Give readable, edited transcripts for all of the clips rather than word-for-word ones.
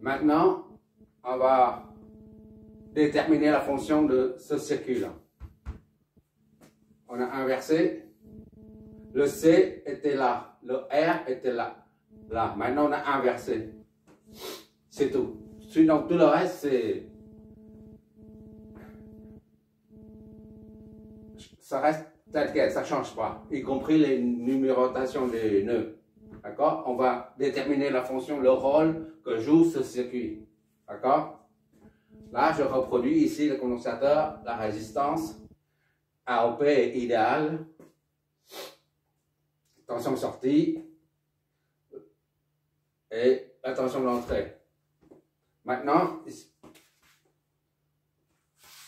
Maintenant, on va déterminer la fonction de ce circuit-là. On a inversé. Le C était là, le R était là. Là, maintenant on a inversé. C'est tout. Sinon, tout le reste, c'est... Ça reste tel quel, ça ne change pas, y compris les numérotations des nœuds. D'accord? On va déterminer la fonction, le rôle que joue ce circuit. D'accord? Là, je reproduis ici le condensateur, la résistance. AOP est idéal. Tension sortie. Et la tension d'entrée. Maintenant,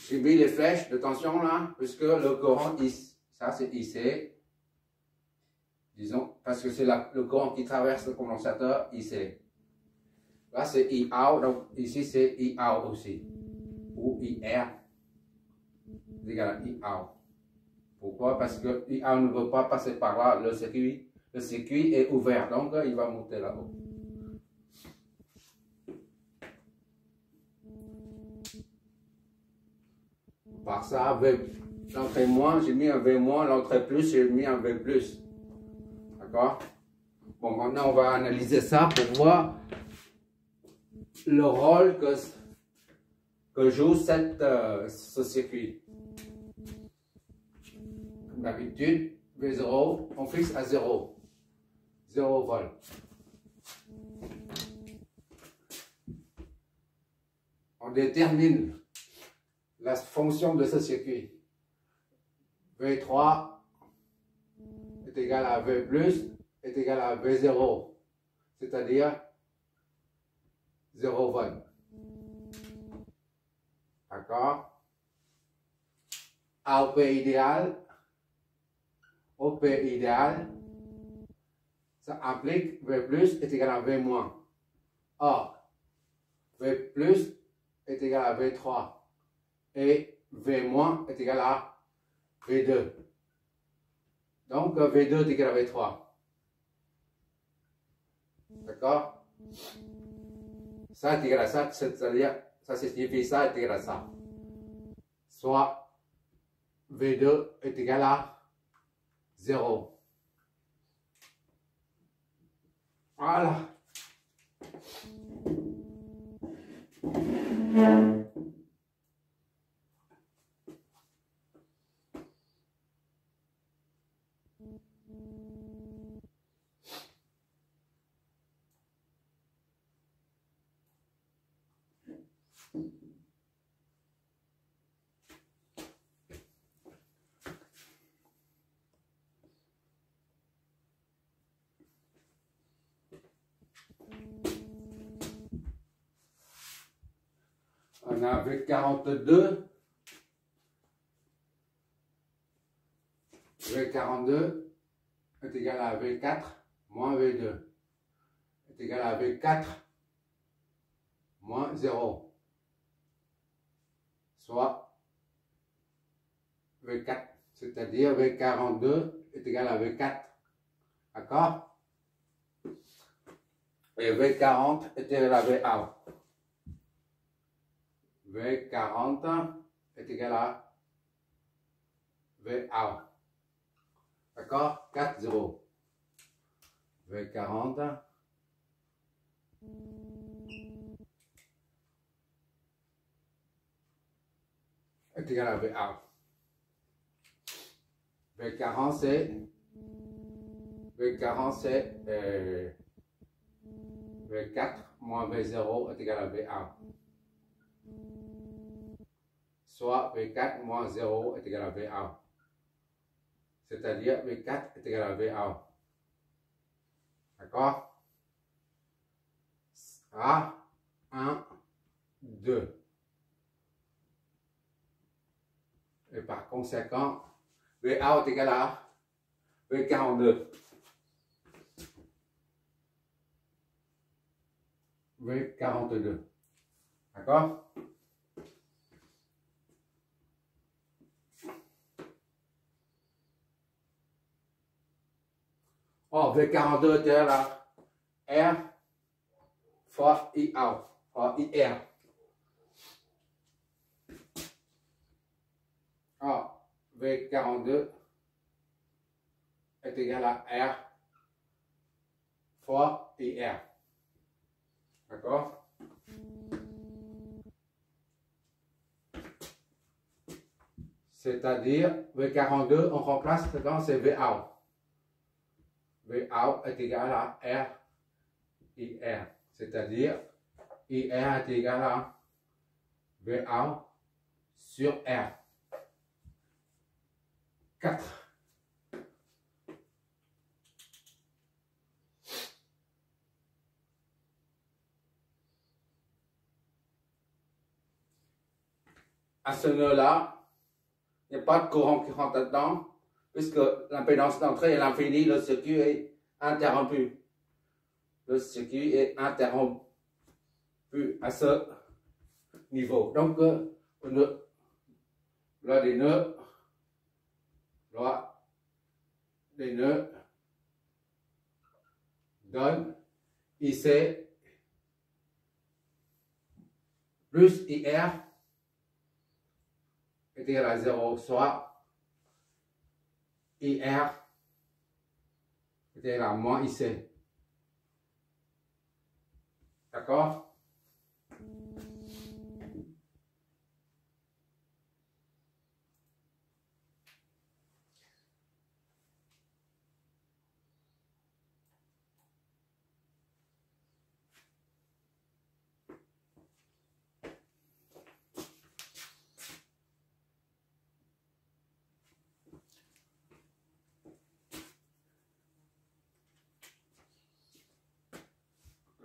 j'ai mis les flèches de tension là, puisque le courant, ça c'est IC. Disons, parce que c'est le courant qui traverse le condensateur IC. Là c'est IOUT, donc ici c'est IOUT aussi. Ou IR est égal à IOUT. Pourquoi? Parce que IOUT ne veut pas passer par là, le circuit est ouvert, donc il va monter là-haut. Par ça, l'entrée moins, j'ai mis un V moins, l'entrée plus, j'ai mis un V plus. D'accord? Bon, maintenant on va analyser ça pour voir le rôle que joue ce circuit. Comme d'habitude, V0, on fixe à 0. 0 volt. On détermine la fonction de ce circuit. V3 est égal à V plus est égal à V0, c'est-à-dire 0 volt. D'accord? AOP idéal, OP idéal, ça implique V plus est égal à V moins. Or, V plus est égal à V3 et V moins est égal à V2. Donc, V2 est égal à V3. D'accord? Ça est égal à ça, c'est-à-dire, ça signifie ça est égal à ça. Soit V2 est égal à 0. Voilà. On a V42. V42 est égal à V4 moins V2 est égal à V4 moins 0. Soit V4, c'est-à-dire V42 est égal à V4. D'accord? Et V40 est égal à V1. V40 est égal à V1. D'accord? 4, 0. V40 est égal à V1. V40 c'est V4 moins V0 est égal à V1. Soit V4 moins 0 est égal à V1. C'est-à-dire V4 est égal à V1. D'accord? A, 1, 2. Et par conséquent, V1 est égal à V42. V42. D'accord? Or, V42 est égal à R fois I out. fois IR. Alors, V42 est égal à R fois IR. D'accord? C'est-à-dire, V42, on remplace dedans, c'est VOUT. VOUT est égal à R IR. C'est-à-dire, IR est égal à VOUT sur R. 4. À ce nœud-là, il n'y a pas de courant qui rentre dedans, puisque l'impédance d'entrée est l'infini, le circuit est interrompu. Le circuit est interrompu à ce niveau. Donc, là des nœuds, donne IC plus IR est égal à 0, soit IR est égal à moins IC. D'accord?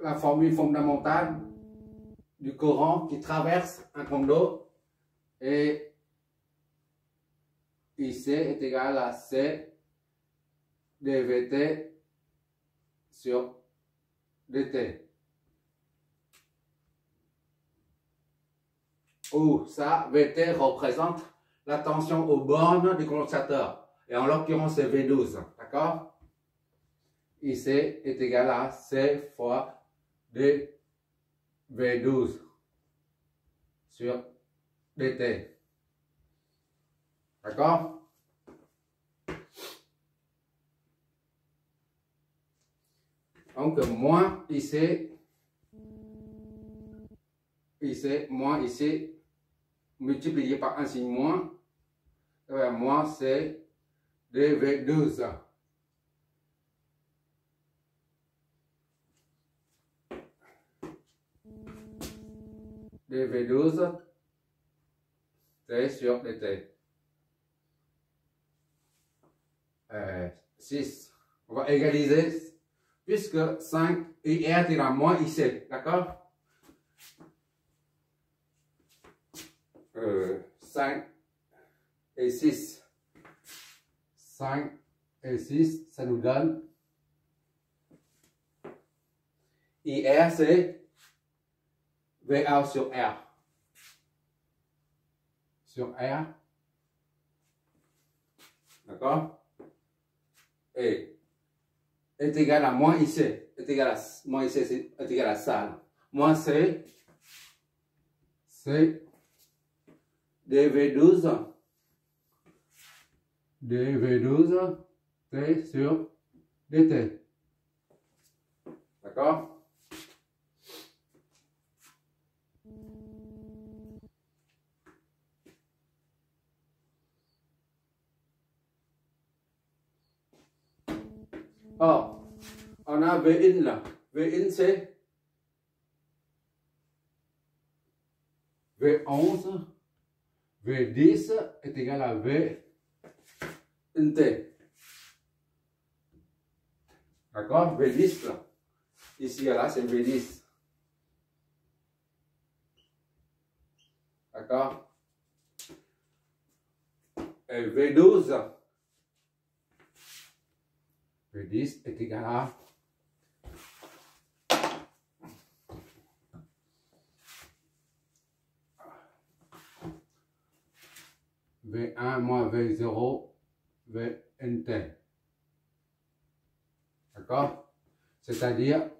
La formule fondamentale du courant qui traverse un condo et IC est égal à C dVt sur dt. Où ça, Vt représente la tension aux bornes du condensateur. Et en l'occurrence, c'est V12. D'accord? IC est égal à C fois dV12 sur dt. D'accord? Donc, moins IC moins IC multiplié par un signe moins, moins c'est dV12. dV12 T sur dt. 6. On va égaliser puisque 5 IR est à moins IC. D'accord? 5 et 6. 5 et 6, ça nous donne IR, c'est VA sur R. Sur R. D'accord? Et est égal à moins IC. Est égal à moins IC, est égal à ça. Moins C. C'est dV12 T sur dt. D'accord? Or, on a V1 là. V1 c'est V11. V10 est égal à V1T. D'accord? V10 là. Ici et là, c'est V10. D'accord? Et V12. V10 est égal à V1 moins V0 VNT. D'accord? C'est-à-dire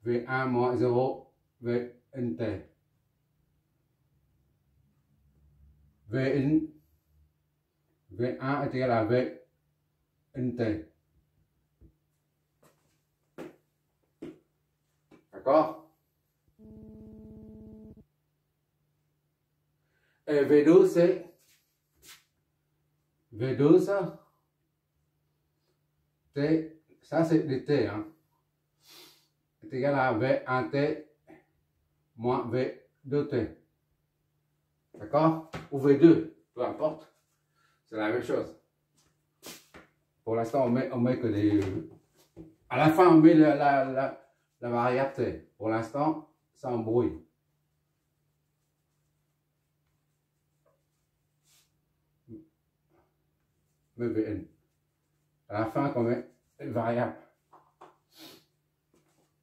V1 moins 0 VNT. V1 est égal à VNT. D'accord? Et V12 c'est V12 T, ça c'est des T, hein, est égal à V1T moins V2T. D'accord? Ou V2, peu importe. C'est la même chose. Pour l'instant, on met que des... À la fin, on met la variable T. Pour l'instant, ça embrouille. Mais Vn. À la fin, on met une variable.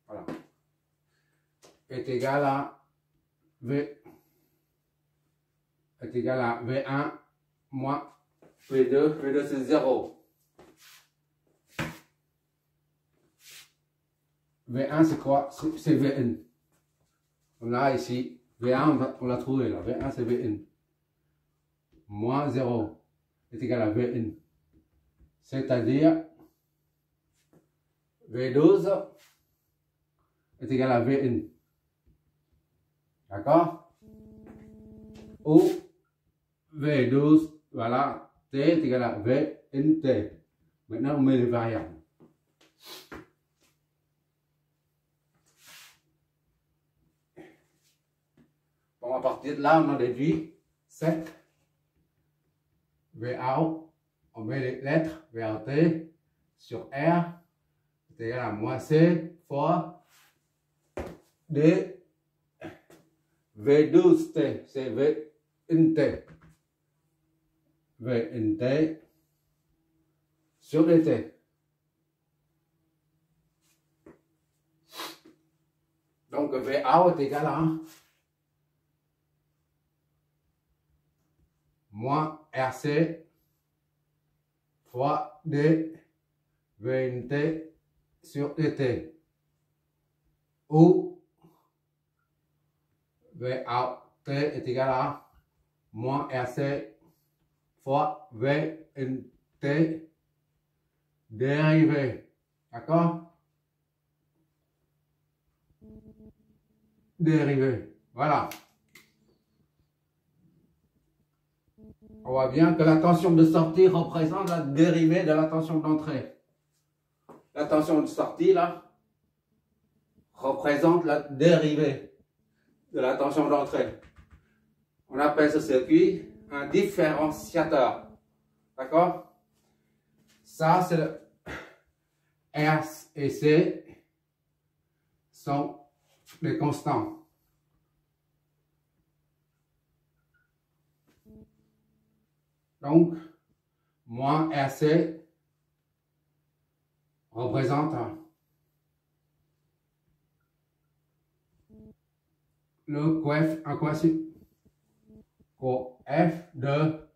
Voilà. Est égal à V. Est égal à V1 moins V2. V2 c'est 0. V1 c'est quoi? C'est Vn. On a ici V1, on l'a trouvé là. V1 c'est Vn. Moins 0 est égal à Vn. C'est-à-dire V12 est égal à Vn. D'accord? Ou V12, voilà, T est égal à VNT. Maintenant, on met les variables. Bon, à partir de là, on a déduit 7. VA, on met les lettres VAT sur R est égal à moins C fois D. V12T, c'est VNT. VNT sur DT. Donc VA est égal à moins RC fois D VNT sur DT. Ou VAT est égal à moins RC fois VNT dérivé. D'accord? Dérivé. Voilà. On voit bien que la tension de sortie représente la dérivée de la tension d'entrée. La tension de sortie, là, représente la dérivée de la tension d'entrée. On appelle ce circuit un différenciateur. D'accord? Ça, c'est le R et C sont les constants. Donc, moins RC représente le coef de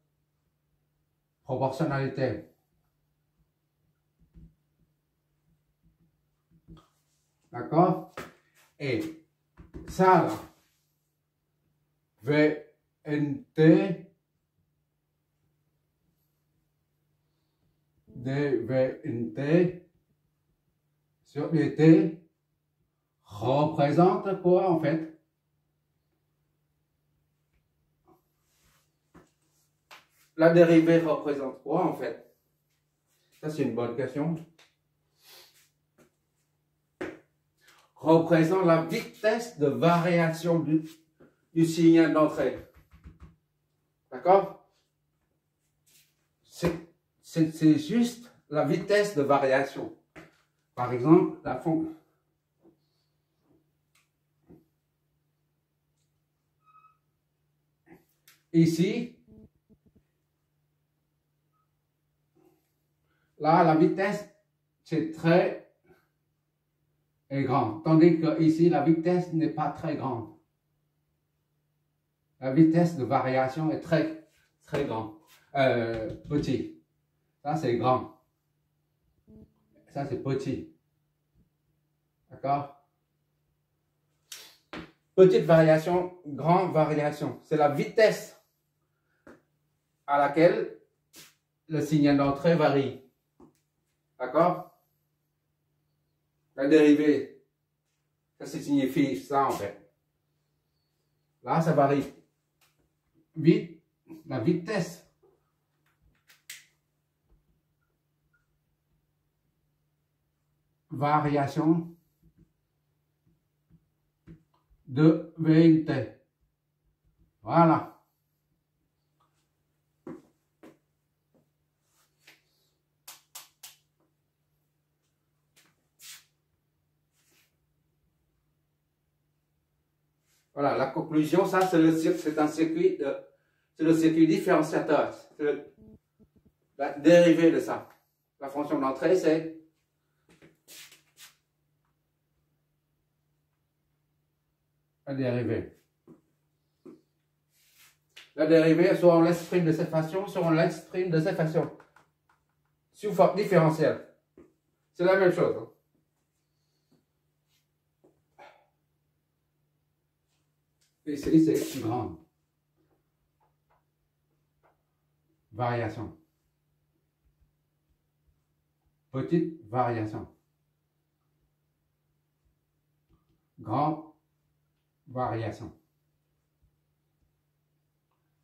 proportionnalité. D'accord? Et ça, là, VNT dVNT sur dt représente quoi en fait? La dérivée représente quoi en fait? Ça c'est une bonne question. Représente la vitesse de variation du signal d'entrée. D'accord? C'est juste la vitesse de variation. Par exemple, la fonction. Ici, là, la vitesse, c'est très et grand. Tandis que ici, la vitesse n'est pas très grande. La vitesse de variation est très grande. Petit. Ça, c'est grand. Ça, c'est petit. D'accord? Petite variation, grande variation. C'est la vitesse à laquelle le signal d'entrée varie. D'accord? La dérivée, ça signifie ça en fait. Là, ça varie. Vite, la vitesse. Variation de VNT. Voilà. Voilà, la conclusion, ça c'est un circuit c'est le circuit différenciateur. C'est la dérivée de ça. La fonction d'entrée, c'est la dérivée. La dérivée, soit on l'exprime de cette façon, soit on l'exprime de cette façon. Sous forme différentielle. C'est la même chose. Hein. Et ici, c'est grande. Variation. Petite variation. Grande variation.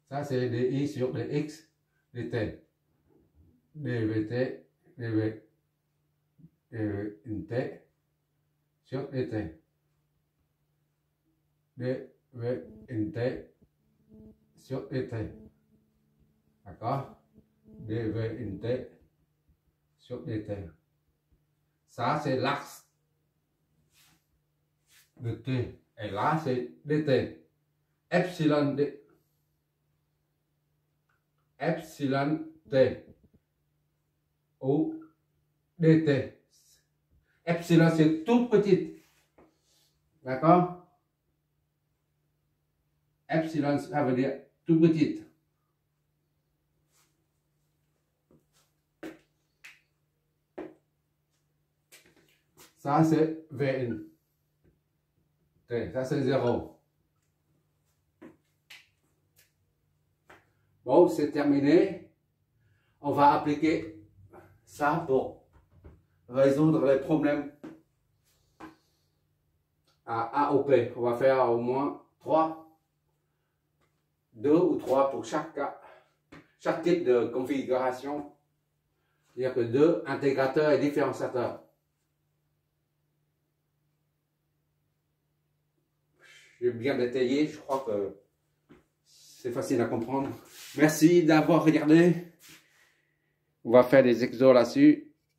Ça, c'est des i sur des x, des t. dvt, dv, dvt sur dt. dvt sur dt. D'accord? dvt sur dt. Ça, c'est l'axe de t. Et là, c'est dt. Epsilon d. Epsilon t. Ou dt. Epsilon, c'est tout petit. D'accord? Epsilon, ça veut dire tout petit. Ça, c'est Vn. Ça, c'est 0. Bon, c'est terminé. On va appliquer ça pour résoudre les problèmes à AOP. On va faire au moins 2 ou 3 pour chaque cas, chaque type de configuration. C'est-à-dire que 2 intégrateurs et différenciateurs. J'ai bien détaillé, je crois que c'est facile à comprendre. Merci d'avoir regardé. On va faire des exos là-dessus.